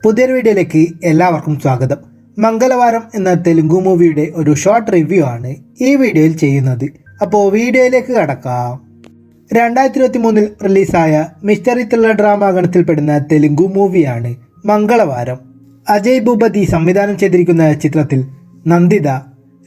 പുതിയൊരു വീഡിയോയിലേക്ക് എല്ലാവർക്കും സ്വാഗതം. മംഗളവാരം എന്ന തെലുങ്കു മൂവിയുടെ ഒരു ഷോർട്ട് റിവ്യൂ ആണ് ഈ വീഡിയോയിൽ ചെയ്യുന്നത്. അപ്പോൾ വീഡിയോയിലേക്ക് കടക്കാം. 2023 റിലീസായ മിസ്റ്ററി ത്രില്ലർ ഡ്രാമ ഗണത്തിൽപ്പെടുന്ന തെലുങ്കു മൂവിയാണ് മംഗളവാരം. അജയ് ഭൂപതി സംവിധാനം ചെയ്തിരിക്കുന്ന ചിത്രത്തിൽ നന്ദിത,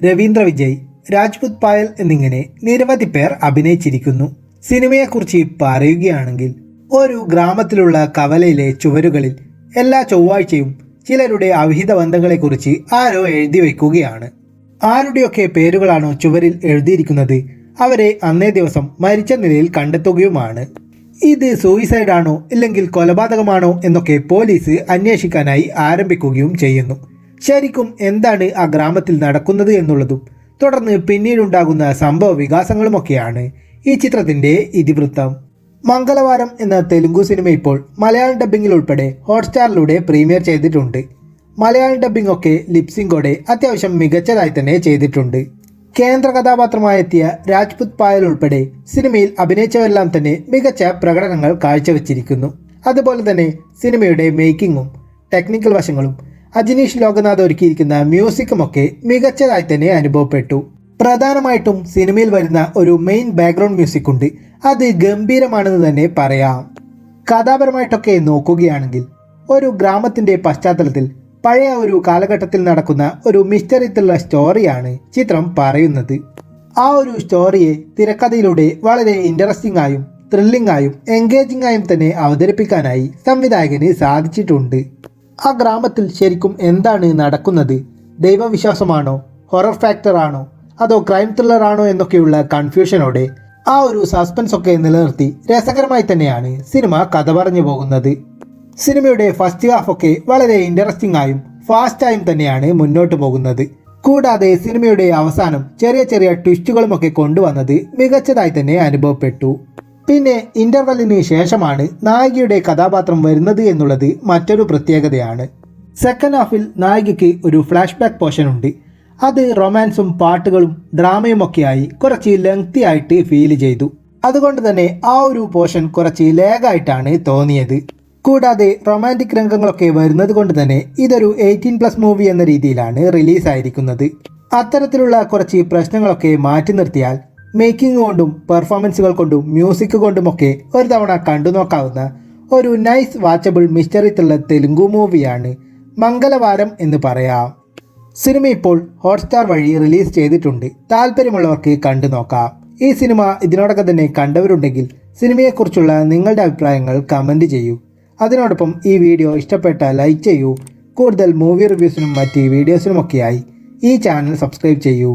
രവീന്ദ്ര വിജയ്, രാജ്പുത് പായൽ എന്നിങ്ങനെ നിരവധി പേർ അഭിനയിച്ചിരിക്കുന്നു. സിനിമയെക്കുറിച്ച് പറയുകയാണെങ്കിൽ, ഒരു ഗ്രാമത്തിലുള്ള കവലയിലെ ചുവരുകളിൽ എല്ലാ ചൊവ്വാഴ്ചയും ചിലരുടെ അവിഹിത ബന്ധങ്ങളെക്കുറിച്ച് ആരോ എഴുതി വയ്ക്കുകയാണ്. ആരുടെയൊക്കെ പേരുകളാണോ ചുവരിൽ എഴുതിയിരിക്കുന്നത് അവരെ അന്നേ ദിവസം മരിച്ച നിലയിൽ കണ്ടെത്തുകയുമാണ്. ഇത് സൂയിസൈഡാണോ ഇല്ലെങ്കിൽ കൊലപാതകമാണോ എന്നൊക്കെ പോലീസ് അന്വേഷിക്കാനായി ആരംഭിക്കുകയും ചെയ്യുന്നു. ശരിക്കും എന്താണ് ആ ഗ്രാമത്തിൽ നടക്കുന്നത് എന്നുള്ളതും തുടർന്ന് പിന്നീടുണ്ടാകുന്ന സംഭവ വികാസങ്ങളുമൊക്കെയാണ് ഈ ചിത്രത്തിൻ്റെ ഇതിവൃത്തം. മംഗളവാരം എന്ന തെലുങ്കു സിനിമ ഇപ്പോൾ മലയാളം ഡബ്ബിങ്ങിൽ ഉൾപ്പെടെ ഹോട്ട്സ്റ്റാറിലൂടെ പ്രീമിയർ ചെയ്തിട്ടുണ്ട്. മലയാളം ഡബ്ബിംഗ് ഒക്കെ ലിപ്സിംഗോടെ അത്യാവശ്യം മികച്ചതായി തന്നെ ചെയ്തിട്ടുണ്ട്. കേന്ദ്ര കഥാപാത്രമായി എത്തിയ രാജ്പുത് പായൽ ഉൾപ്പെടെ സിനിമയിൽ അഭിനയിച്ചവരെല്ലാം തന്നെ മികച്ച പ്രകടനങ്ങൾ കാഴ്ചവെച്ചിരിക്കുന്നു. അതുപോലെ തന്നെ സിനിമയുടെ മേക്കിങ്ങും ടെക്നിക്കൽ വശങ്ങളും അജിനീഷ് ലോകനാഥ് ഒരുക്കിയിരിക്കുന്ന മ്യൂസിക്കുമൊക്കെ മികച്ചതായി തന്നെ അനുഭവപ്പെട്ടു. പ്രധാനമായിട്ടും സിനിമയിൽ വരുന്ന ഒരു മെയിൻ ബാക്ക്ഗ്രൗണ്ട് മ്യൂസിക് ഉണ്ട്. അത് ഗംഭീരമാണെന്ന് തന്നെ പറയാം. കഥാപരമായിട്ടൊക്കെ നോക്കുകയാണെങ്കിൽ, ഒരു ഗ്രാമത്തിൻ്റെ പശ്ചാത്തലത്തിൽ പഴയ ഒരു കാലഘട്ടത്തിൽ നടക്കുന്ന ഒരു മിസ്റ്ററി ത്രില്ലർ സ്റ്റോറിയാണ് ചിത്രം പറയുന്നത്. ആ ഒരു സ്റ്റോറിയെ തിരക്കഥയിലൂടെ വളരെ ഇൻട്രസ്റ്റിംഗ് ആയും ത്രില്ലിംഗ് ആയും എൻഗേജിംഗ് ആയും തന്നെ അവതരിപ്പിക്കാനായി സംവിധായകന് സാധിച്ചിട്ടുണ്ട്. ആ ഗ്രാമത്തിൽ ശരിക്കും എന്താണ് നടക്കുന്നത്? ദൈവവിശ്വാസമാണോ, ഹൊറർ ഫാക്ടർ ആണോ, അതോ ക്രൈം ത്രില്ലർ ആണോ എന്നൊക്കെയുള്ള കൺഫ്യൂഷനോടെ ആ ഒരു സസ്പെൻസ് ഒക്കെ നിലനിർത്തി രസകരമായി തന്നെയാണ് സിനിമ കഥ പറഞ്ഞു പോകുന്നത്. സിനിമയുടെ ഫസ്റ്റ് ഹാഫ് ഒക്കെ വളരെ ഇൻട്രസ്റ്റിംഗ് ആയും ഫാസ്റ്റായും തന്നെയാണ് മുന്നോട്ട് പോകുന്നത്. കൂടാതെ സിനിമയുടെ അവസാനം ചെറിയ ചെറിയ ട്വിസ്റ്റുകളുമൊക്കെ കൊണ്ടുവന്നത് മികച്ചതായി തന്നെ അനുഭവപ്പെട്ടു. പിന്നെ ഇന്റർവെല്ലിന് ശേഷമാണ് നായികയുടെ കഥാപാത്രം വരുന്നത് എന്നുള്ളത് മറ്റൊരു പ്രത്യേകതയാണ്. സെക്കൻഡ് ഹാഫിൽ നായികയ്ക്ക് ഒരു ഫ്ലാഷ് ബാക്ക് പോർഷൻ ഉണ്ട്. അത് റൊമാൻസും പാട്ടുകളും ഡ്രാമയുമൊക്കെയായി കുറച്ച് ലെങ്തി ആയിട്ട് ഫീൽ ചെയ്തു. അതുകൊണ്ട് തന്നെ ആ ഒരു പോർഷൻ കുറച്ച് ലേഗായിട്ടാണ് തോന്നിയത്. കൂടാതെ റൊമാൻറ്റിക് രംഗങ്ങളൊക്കെ വരുന്നത് കൊണ്ട് തന്നെ ഇതൊരു 18+ മൂവി എന്ന രീതിയിലാണ് റിലീസായിരിക്കുന്നത്. അത്തരത്തിലുള്ള കുറച്ച് പ്രശ്നങ്ങളൊക്കെ മാറ്റി നിർത്തിയാൽ മേക്കിംഗ് കൊണ്ടും പെർഫോമൻസുകൾ കൊണ്ടും മ്യൂസിക് കൊണ്ടുമൊക്കെ ഒരു തവണ കണ്ടു നോക്കാവുന്ന ഒരു nice watchable mystery thriller Telugu മൂവിയാണ് മംഗളവാരം എന്ന് പറയാം. സിനിമ ഇപ്പോൾ ഹോട്ട്സ്റ്റാർ വഴി റിലീസ് ചെയ്തിട്ടുണ്ട്. താല്പര്യമുള്ളവർക്ക് കണ്ടു നോക്കാം. ഈ സിനിമ ഇതിനോടൊക്കെ തന്നെ കണ്ടവരുണ്ടെങ്കിൽ സിനിമയെക്കുറിച്ചുള്ള നിങ്ങളുടെ അഭിപ്രായങ്ങൾ കമൻറ്റ് ചെയ്യൂ. അതിനോടൊപ്പം ഈ വീഡിയോ ഇഷ്ടപ്പെട്ട ലൈക്ക് ചെയ്യൂ. കൂടുതൽ മൂവി റിവ്യൂസിനും മറ്റ് വീഡിയോസിനുമൊക്കെയായി ഈ ചാനൽ സബ്സ്ക്രൈബ് ചെയ്യൂ.